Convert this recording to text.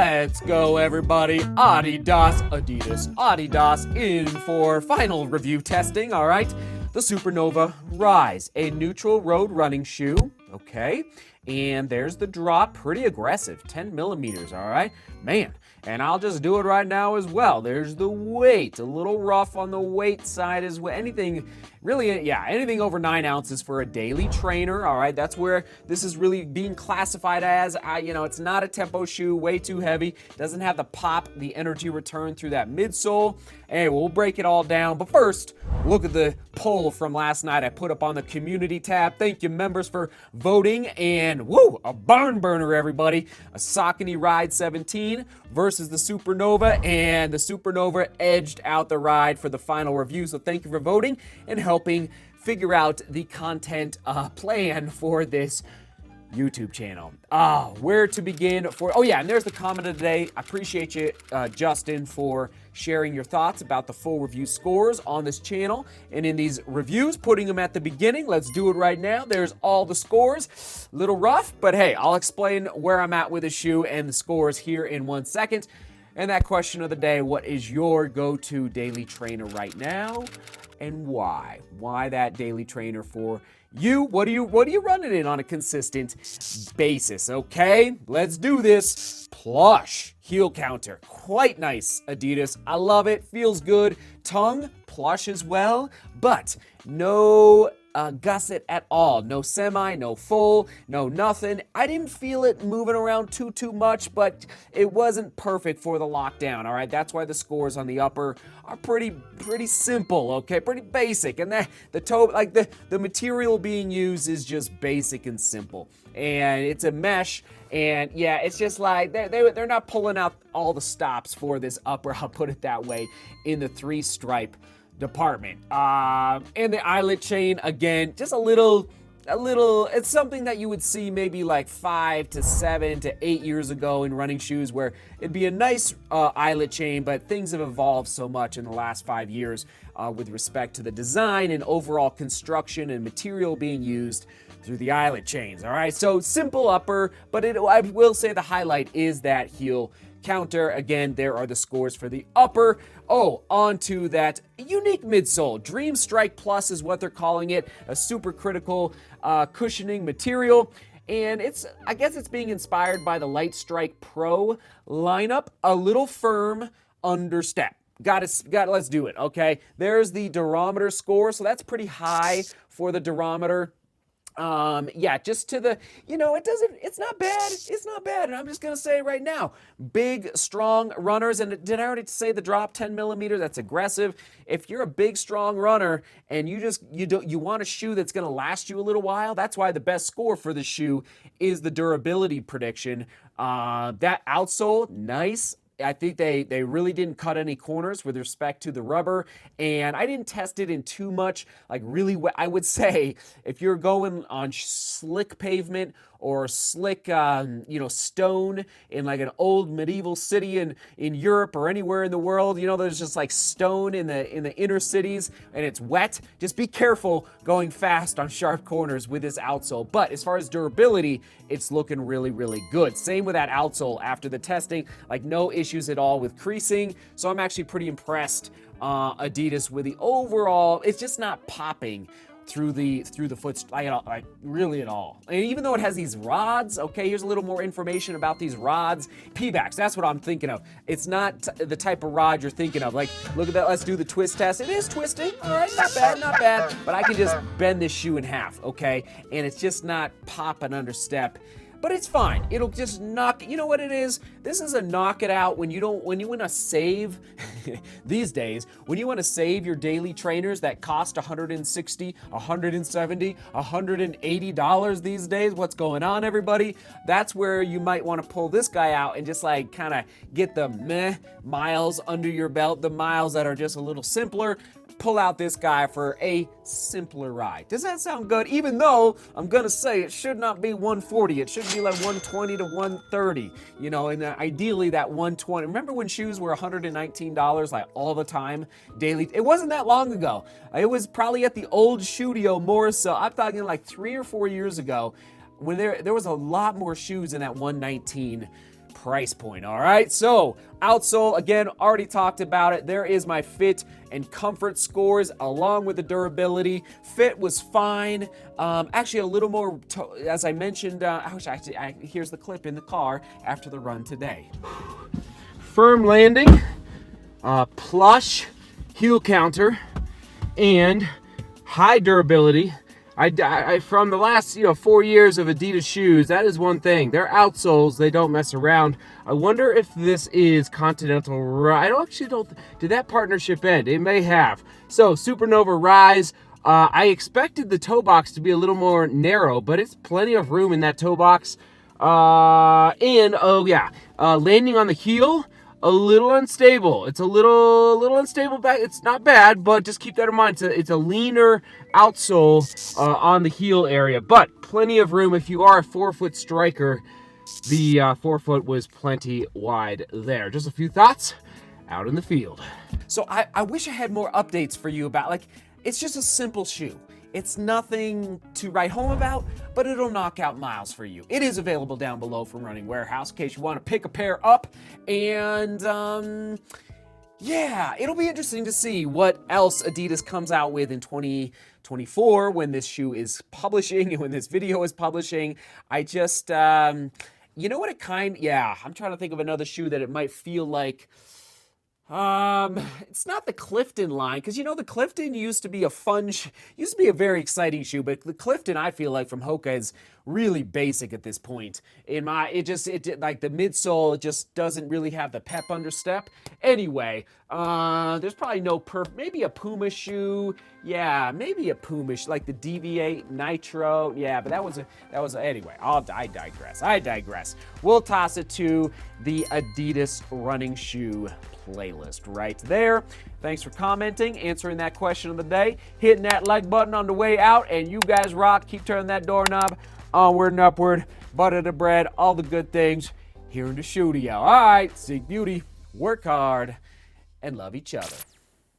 Let's go, everybody. Adidas in for final review testing, all right? The Supernova Rise, a neutral road running shoe, okay? And there's the drop, pretty aggressive, 10 millimeters, all right? Man, and I'll just do it right now as well. There's the weight, a little rough on the weight side as well. Anything over 9 ounces for a daily trainer, all right? That's where this is really being classified as. It's not a tempo shoe, way too heavy. Doesn't have the pop, the energy return through that midsole. Hey, we'll break it all down. But first, look at the poll from last night I put up on the community tab. Thank you, members, for voting. And woo, a barn burner, everybody. A Saucony Ride 17 versus the Supernova, and the Supernova edged out the Ride for the final review. So thank you for voting and helping figure out the content plan for this YouTube channel. Where to begin and there's the comment of the day. I appreciate you, Justin, for sharing your thoughts about the full review scores on this channel and in these reviews, putting them at the beginning. Let's do it right now. There's all the scores. A little rough, but hey, I'll explain where I'm at with the shoe and the scores here in 1 second. And that question of the day, what is your go-to daily trainer right now and why? Why that daily trainer for you? What are you running in on a consistent basis? Okay, let's do this. Plush heel counter, quite nice, Adidas. I love it, feels good. Tongue, plush as well, but no gusset at all. No semi, no full, no nothing. I didn't feel it moving around too much, but it wasn't perfect for the lockdown, all right? That's why the scores on the upper are pretty simple, okay? Pretty basic. And the toe, like the material being used is just basic and simple. And it's a mesh, and yeah, it's just like they're not pulling out all the stops for this upper, I'll put it that way, in the 3-stripe department. And the eyelet chain, again, just a little, it's something that you would see maybe like 5 to 7 to 8 years ago in running shoes, where it'd be a nice eyelet chain, but things have evolved so much in the last 5 years with respect to the design and overall construction and material being used through the eyelet chains, all right? So simple upper, but I will say the highlight is that heel counter. Again, there are the scores for the upper. Onto that unique midsole. Dream Strike Plus is what they're calling it, a super critical cushioning material. And I guess it's being inspired by the Light Strike Pro lineup, a little firm understep. Let's do it, okay? There's the durometer score, so that's pretty high for the durometer. Just to the, it's not bad. It's not bad. And I'm just going to say right now, big, strong runners. And did I already say the drop 10 millimeters? That's aggressive. If you're a big, strong runner and you want a shoe that's going to last you a little while, that's why the best score for the shoe is the durability prediction. That outsole, nice. I think they really didn't cut any corners with respect to the rubber, and I didn't test it in too much, like really wet. I would say if you're going on slick pavement or slick, stone in like an old medieval city in Europe or anywhere in the world, there's just like stone in the inner cities and it's wet. Just be careful going fast on sharp corners with this outsole. But as far as durability, it's looking really, really good. Same with that outsole after the testing, like no issues at all with creasing. So I'm actually pretty impressed, Adidas, with the overall. It's just not popping through the foot, like really at all. And even though it has these rods, okay, here's a little more information about these rods. P-backs, that's what I'm thinking of. It's not the type of rod you're thinking of. Like, look at that, let's do the twist test. It is twisting, all right, not bad. But I can just bend this shoe in half, okay? And it's just not popping under step. But it's fine. It'll just knock, you know what it is? This is a knock it out when you want to save, these days, when you want to save your daily trainers that cost $160, $170, $180 these days. What's going on, everybody? That's where you might want to pull this guy out and just like kind of get the meh miles under your belt, the miles that are just a little simpler. Pull out this guy for a simpler ride. Does that sound good? Even though I'm gonna say it should not be 140, it should be like 120 to 130, and ideally that 120. Remember when shoes were $119 like all the time daily? It wasn't that long ago. It was probably at the old studio more so. I'm talking like 3 or 4 years ago when there was a lot more shoes in that 119 price point, all right? So, outsole, again, already talked about it. There is my fit and comfort scores along with the durability. Fit was fine. Actually, a little more, as I mentioned, here's the clip in the car after the run today. Firm landing, plush heel counter, and high durability. I from the last 4 years of Adidas shoes, that is one thing. Their outsoles, they don't mess around. I wonder if this is Continental. I actually don't. Did that partnership end? It may have. So Supernova Rise. I expected the toe box to be a little more narrow, but it's plenty of room in that toe box. Landing on the heel. A little unstable. It's a little unstable back. It's not bad, but just keep that in mind. It's a leaner outsole on the heel area, but plenty of room. If you are a 4-foot striker, the 4-foot was plenty wide there. Just a few thoughts out in the field. So I wish I had more updates for you about, it's just a simple shoe. It's nothing to write home about, but it'll knock out miles for you. It is available down below from Running Warehouse in case you want to pick a pair up. And yeah, it'll be interesting to see what else Adidas comes out with in 2024 when this shoe is publishing and when this video is publishing. I just, you know what I'm trying to think of another shoe that it might feel like. It's not the Clifton line, because the Clifton used to be a a very exciting shoe, but the Clifton, I feel like, from Hoka is really basic at this point. Like the midsole, it just doesn't really have the pep understep. Anyway, there's probably maybe a Puma shoe. Yeah, maybe a Puma like the DV8 Nitro. Yeah, but anyway, I digress. We'll toss it to the Adidas running shoe playlist right there. Thanks for commenting, answering that question of the day, hitting that like button on the way out, and you guys rock. Keep turning that doorknob onward and upward, butter the bread, all the good things here in the studio. All right, seek beauty, work hard, and love each other.